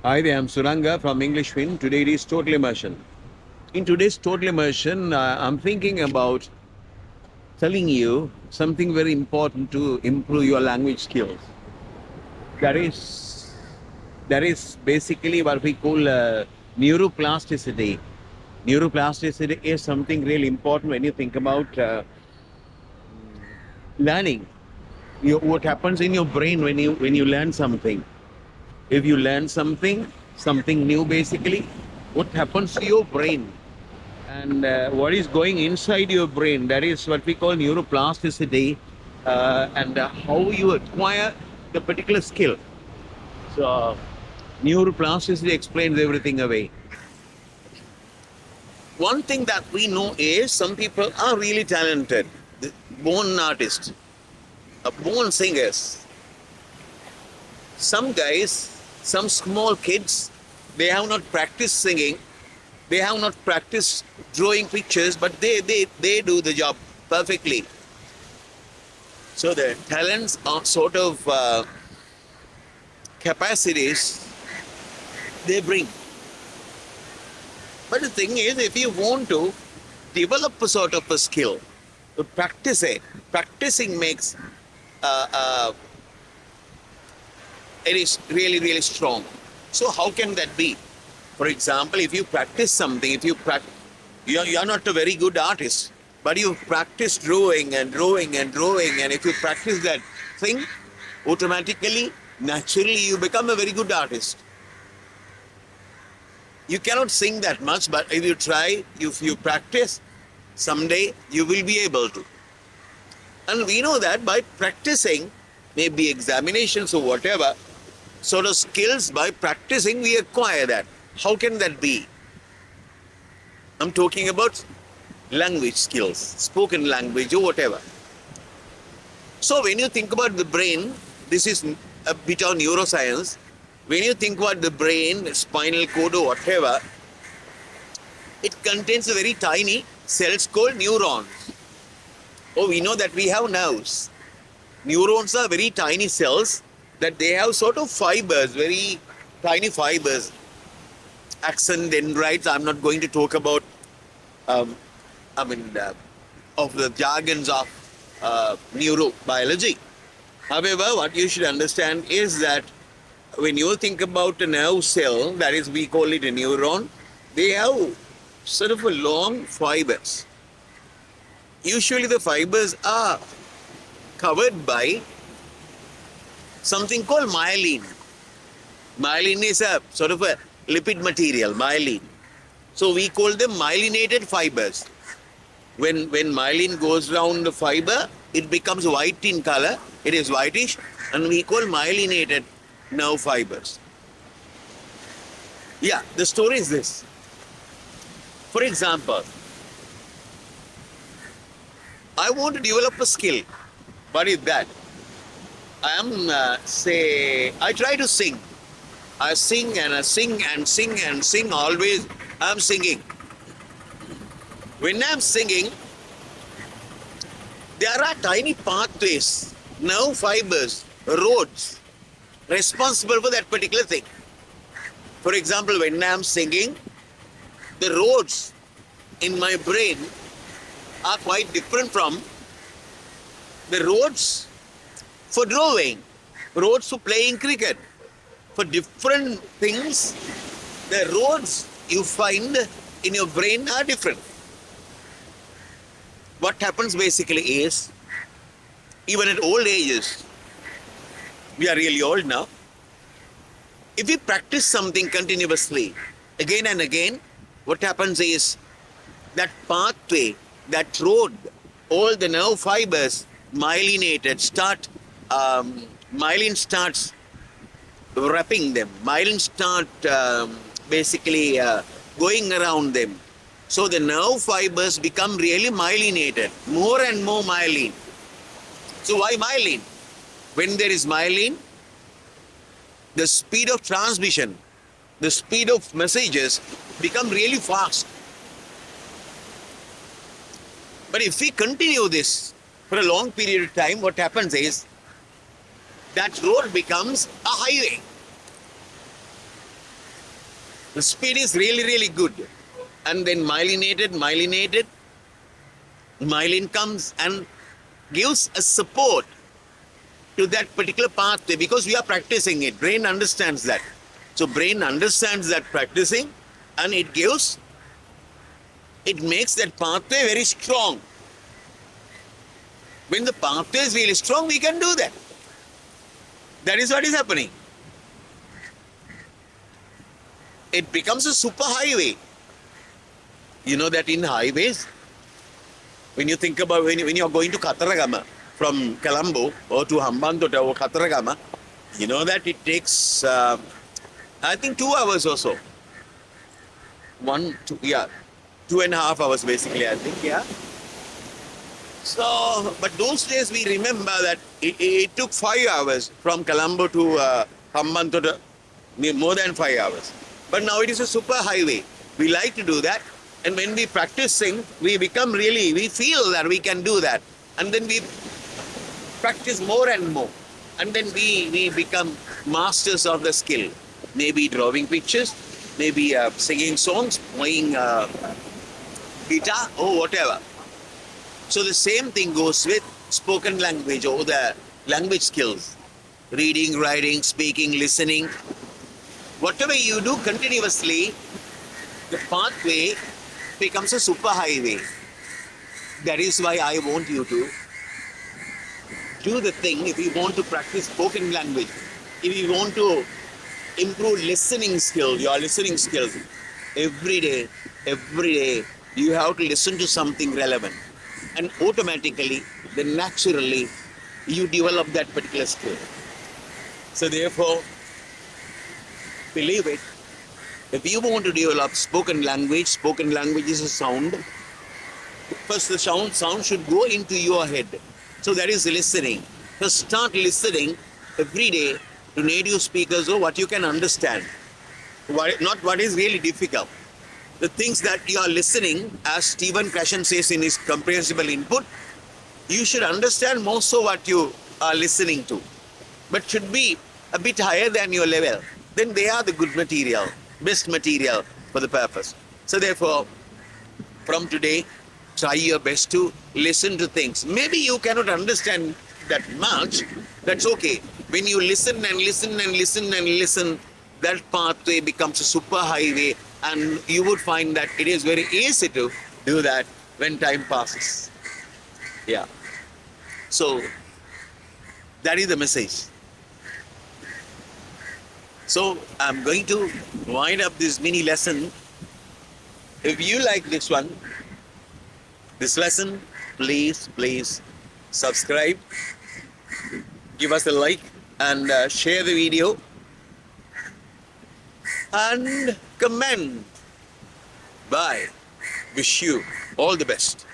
Hi there, I'm Suranga from English Fin. Today it is Total Immersion. In today's Total Immersion, I'm thinking about telling you something very important to improve your language skills. That is, that is basically what we call neuroplasticity. Neuroplasticity is something really important when you think about learning. What happens in your brain when you learn something? If you learn something new, basically, what happens to your brain? And what is going inside your brain, that is what we call neuroplasticity, and how you acquire the particular skill. So neuroplasticity explains everything away. One thing that we know is some people are really talented, born artists, born singers. Some guys, some small kids, they have not practiced singing, they have not practiced drawing pictures, but they do the job perfectly. So the talents are sort of capacities they bring. But the thing is, if you want to develop a sort of a skill, to practice it, practicing makes it is really, really strong. So how can that be? For example, if you practice something, if you practice, you're not a very good artist, but you practice drawing and drawing and drawing, and if you practice that thing, automatically, naturally, you become a very good artist. You cannot sing that much, but if you try, if you practice, someday you will be able to. And we know that by practicing, maybe examinations or whatever, sort of skills, by practicing, we acquire that. How can that be? I'm talking about language skills, spoken language or whatever. So when you think about the brain, this is a bit of neuroscience. When you think about the brain, spinal cord or whatever, it contains a very tiny cells called neurons. Oh, we know that we have nerves. Neurons are very tiny cells that they have sort of fibers, very tiny fibers. Axon dendrites, I'm not going to talk about, of the jargons of neurobiology. However, what you should understand is that when you think about a nerve cell, that is, we call it a neuron, they have sort of a long fibers. Usually the fibers are covered by something called myelin. Myelin is a sort of a lipid material, myelin. So we call them myelinated fibers. When myelin goes around the fiber, it becomes white in color, it is whitish, and we call myelinated nerve fibers. Yeah, the story is this. For example, I want to develop a skill. What is that? I am, I try to sing. I sing and I sing and sing and sing, always I'm singing. When I'm singing, there are tiny pathways, nerve fibers, roads, responsible for that particular thing. For example, when I'm singing, the roads in my brain are quite different from the roads for drawing, roads for playing cricket. For different things, the roads you find in your brain are different. What happens basically is, even at old ages, we are really old now, if we practice something continuously, again and again, what happens is that pathway, that road, all the nerve fibers myelinated myelin starts wrapping them. Myelin start basically going around them. So the nerve fibers become really myelinated, more and more myelin. So why myelin? When there is myelin, the speed of transmission, the speed of messages become really fast. But if we continue this for a long period of time, what happens is that road becomes a highway. The speed is really, really good. And then myelin comes and gives a support to that particular pathway because we are practicing it. Brain understands that. So brain understands that practicing, and it makes that pathway very strong. When the pathway is really strong, we can do that. That is what is happening. It becomes a super highway. You know that in highways, when you think about when you're going to Kataragama from Colombo or to Hambantota or Kataragama, you know that it takes, I think 2 hours or so. 2.5 hours basically, I think, yeah. So, but those days we remember that it took 5 hours from Colombo to Hambantota, more than 5 hours. But now it is a super highway. We like to do that. And when we practicing, we feel that we can do that. And then we practice more and more. And then we become masters of the skill. Maybe drawing pictures, maybe singing songs, playing guitar or whatever. So the same thing goes with spoken language or the language skills. Reading, writing, speaking, listening. Whatever you do continuously, the pathway becomes a super highway. That is why I want you to do the thing. If you want to practice spoken language, if you want to improve listening skills, your listening skills, every day, you have to listen to something relevant. And automatically, then naturally, you develop that particular skill. So therefore, believe it, if you want to develop spoken language is a sound. First, the sound should go into your head. So that is listening. First, start listening every day to native speakers or what you can understand. Not what is really difficult. The things that you are listening, as Stephen Krashen says in his comprehensible input, you should understand most of what you are listening to, but should be a bit higher than your level. Then they are the good material, best material for the purpose. So therefore, from today, try your best to listen to things. Maybe you cannot understand that much. That's okay. When you listen and listen and listen and listen, that pathway becomes a super highway, and you would find that it is very easy to do that when time passes. Yeah. So that is the message. So I'm going to wind up this mini lesson. If you like this lesson, please subscribe, give us a like, and share the video, and comment. Bye. Wish you all the best.